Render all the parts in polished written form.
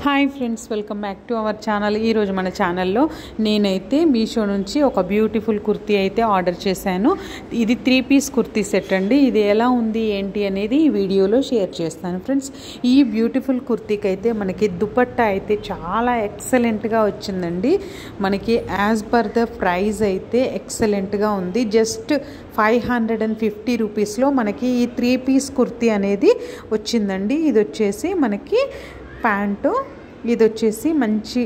Hi friends, welcome back to our channel. ఈరోజు మన ఛానల్లో నేనైతే మీషో నుంచి ఒక బ్యూటిఫుల్ కుర్తీ అయితే ఆర్డర్ చేశాను. ఇది 3 పీస్ కుర్తీ సెట్ అండి. ఇది ఎలా ఉంది ఏంటి అనేది ఈ వీడియోలో షేర్ చేస్తాను ఫ్రెండ్స్. ఈ బ్యూటిఫుల్ కుర్తీకి అయితే మనకి దుపట్టా అయితే చాలా ఎక్సలెంట్గా వచ్చిందండి. మనకి యాజ్ పర్ ద ప్రైస్ అయితే ఎక్సలెంట్గా ఉంది. జస్ట్ 550 రూపీస్లో మనకి ఈ 3 పీస్ కుర్తీ అనేది వచ్చిందండి. ఇది వచ్చేసి మనకి ప్యాంటు, ఇది వచ్చేసి మంచి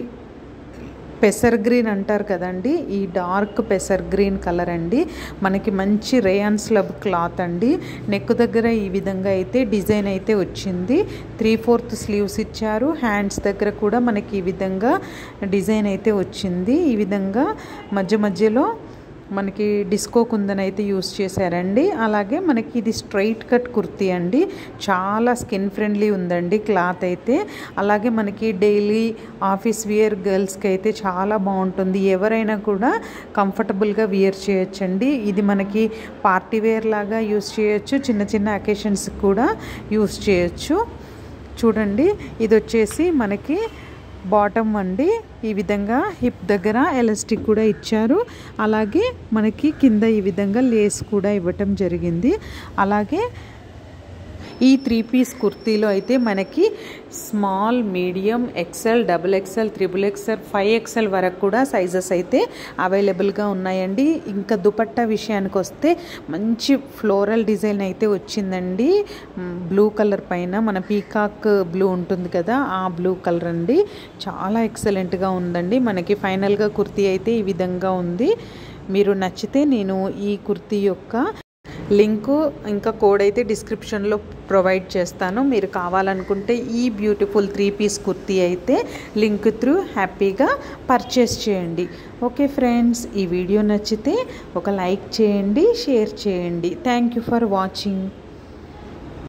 పెసర్ గ్రీన్ అంటారు కదండి, ఈ డార్క్ పెసర్ గ్రీన్ కలర్ అండి. మనకి మంచి రేయాన్ స్లబ్ క్లాత్ అండి. నెక్ దగ్గర ఈ విధంగా అయితే డిజైన్ అయితే వచ్చింది. 3/4 స్లీవ్స్ ఇచ్చారు. హ్యాండ్స్ దగ్గర కూడా మనకి ఈ విధంగా డిజైన్ అయితే వచ్చింది. ఈ విధంగా మధ్యలో మనకి డిస్కో కుందన్ అయితే యూస్ చేశారండి. అలాగే మనకి ఇది స్ట్రైట్ కట్ కుర్తీ అండి. చాలా స్కిన్ ఫ్రెండ్లీ ఉందండి క్లాత్ అయితే. అలాగే మనకి డైలీ ఆఫీస్ వేర్ గర్ల్స్కి అయితే చాలా బాగుంటుంది. ఎవరైనా కూడా కంఫర్టబుల్గా వేర్ చేయొచ్చండి. ఇది మనకి పార్టీ వేర్ లాగా యూస్ చేయొచ్చు, చిన్న చిన్న అకేషన్స్కి కూడా యూస్ చేయొచ్చు. చూడండి, ఇది వచ్చేసి మనకి బాటమ్ అండి. ఈ విధంగా హిప్ దగ్గర ఎలాస్టిక్ కూడా ఇచ్చారు. అలాగే మనకి కింద ఈ విధంగా లేస్ కూడా ఇవ్వటం జరిగింది. అలాగే ఈ 3 పీస్ కుర్తీలో అయితే మనకి small, medium, XL, XXL, XXL, 5XL వరకు కూడా సైజెస్ అయితే అవైలబుల్గా ఉన్నాయండి. ఇంకా దుపట్టా విషయానికి వస్తే మంచి ఫ్లోరల్ డిజైన్ అయితే వచ్చిందండి. బ్లూ కలర్ పైన మన పీకాక్ బ్లూ ఉంటుంది కదా, ఆ బ్లూ కలర్ అండి. చాలా ఎక్సలెంట్గా ఉందండి. మనకి ఫైనల్గా కుర్తీ అయితే ఈ విధంగా ఉంది. మీరు నచ్చితే నేను ఈ కుర్తీ యొక్క లింకు ఇంకా కోడ్ అయితే డిస్క్రిప్షన్లో ప్రొవైడ్ చేస్తాను. మీరు కావాలనుకుంటే ఈ బ్యూటిఫుల్ 3 పీస్ కుర్తీ అయితే లింక్ త్రూ హ్యాపీగా పర్చేస్ చేయండి. ఓకే ఫ్రెండ్స్, ఈ వీడియో నచ్చితే ఒక లైక్ చేయండి, షేర్ చేయండి. Thank you for watching.